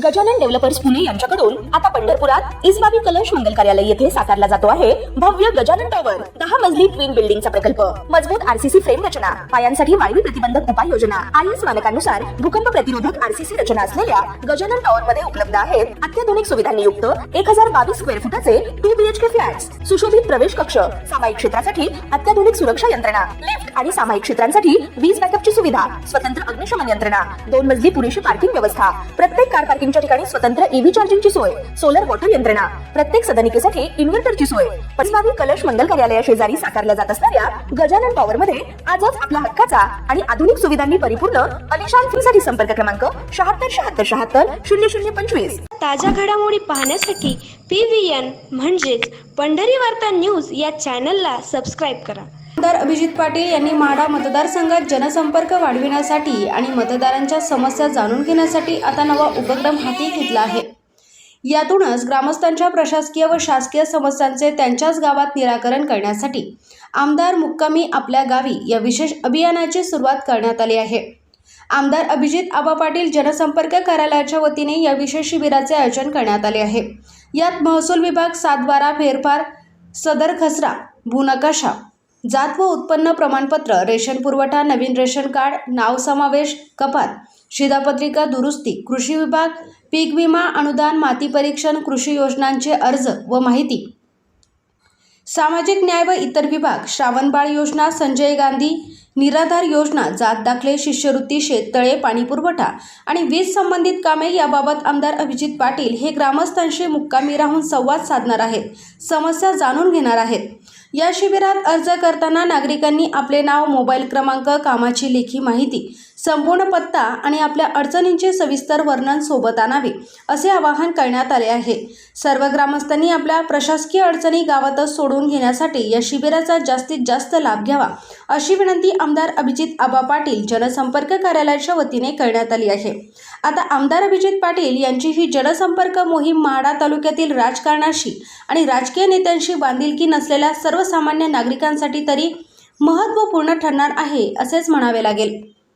Gajanan developers Pune यांच्याकडून आता पंढरपुरात इसबाबी कलश मंगल कार्यालय येथे साकारला जातो आहे भव्य गजानन टॉवर 10 मजली ट्विन बिल्डिंगचा प्रकल्प। मजबूत आरसीसी फ्रेम रचना, पायांसाठी वायू प्रतिबंधक उपाययोजना, आयएस मानकानुसार भूकंप प्रतिरोधक आरसीसी रचना असलेल्या गजानन टॉवर मध्ये उपलब्ध आहेत अत्याधुनिक सुविधांनी युक्त 1022 स्क्वेअर फुटाचे 2 बीएचके फ्लॅट्स, सुशोभित प्रवेश कक्ष, सामायिक क्षेत्रासाठी अत्याधुनिक सुरक्षा यंत्रणा, लिफ्ट आणि सामायिक क्षेत्रांसाठी वीज बॅकअपची सुविधा, स्वतंत्र अग्निशमन यंत्रणा, 2 मजली पुरेशी पार्किंग व्यवस्था, प्रत्येक कार पार्किंगच्या ठिकाणी स्वतंत्र ईव्ही चार्जिंगची सोय, सोलर वॉटर यंत्रणा, प्रत्येक सदनिकेसाठी इन्व्हर्टरची सोय। इसबाबी कलश मंगल कार्यालया शेजारी साकारल्या जात असणाऱ्या गजानन टॉवर मध्ये आजच आपला हक्काचा आणि आधुनिक सुविधांनी परिपूर्ण अलिशान फ्रीसाठी संपर्क क्रमांक 7677700025। ताज्या घडामोडी पाहण्यासाठी PVN म्हणजेच पंढरी वार्ता न्यूज या चॅनलला सबस्क्राइब करा। आमदार अभिजित पाटील यांनी माढा मतदारसंघात जनसंपर्क वाढविण्यासाठी आणि मतदारांच्या समस्या जाणून घेण्यासाठी आता नवा उपक्रम हाती घेतला आहे। यातूनच ग्रामस्थांच्या प्रशासकीय व शासकीय समस्यांचे त्यांच्याच गावात निराकरण करण्यासाठी आमदार मुक्कामी आपल्या गावी या विशेष अभियानाची सुरुवात करण्यात आली आहे। आमदार अभिजित आबा पाटील जनसंपर्क कार्यालयाच्या वतीने या विशेष शिबिराचे आयोजन करण्यात आले आहे। यात महसूल विभाग, 7/12 फेरफार, सदर खसरा, भूनकाशा, जात व उत्पन्न प्रमाणपत्र, रेशन पुरवठा, नवीन रेशन कार्ड, नाव समावेश, कपात, शिधापत्रिका दुरुस्ती, कृषी विभाग, पीक विमा, अनुदान, माती परीक्षण, कृषी योजनांचे अर्ज व माहिती, सामाजिक न्याय व इतर विभाग, श्रावणबाळ योजना, संजय गांधी निराधार योजना, जात दाखले, शिष्यवृत्ती, शेततळे, पाणी पुरवठा आणि वीज संबंधित कामे याबाबत आमदार अभिजित पाटील हे ग्रामस्थांशी मुक्कामी राहून संवाद साधणार आहेत, समस्या जाणून घेणार आहेत। या शिबिरात अर्ज करताना नागरिकांनी आपले नाव, मोबाईल क्रमांक, कामाची लेखी माहिती, संपूर्ण पत्ता आणि आपल्या अडचणींचे सविस्तर वर्णन सोबत आणावे असे आवाहन करण्यात आले आहे। सर्व ग्रामस्थांनी आपल्या प्रशासकीय अडचणी गावातच सोडवून घेण्यासाठी या शिबिराचा जास्तीत जास्त लाभ घ्यावा अशी विनंती आमदार अभिजित आबा पाटील जनसंपर्क कार्यालयाच्या वतीने करण्यात आली आहे। आता आमदार अभिजित पाटील यांची ही जनसंपर्क मोहीम माढा तालुक्यातील राजकारणाशी आणि राजकीय नेत्यांशी बांधिलकी नसलेल्या सर्वसामान्य नागरिकांसाठी तरी महत्त्वपूर्ण ठरणार आहे असेच म्हणावे लागेल।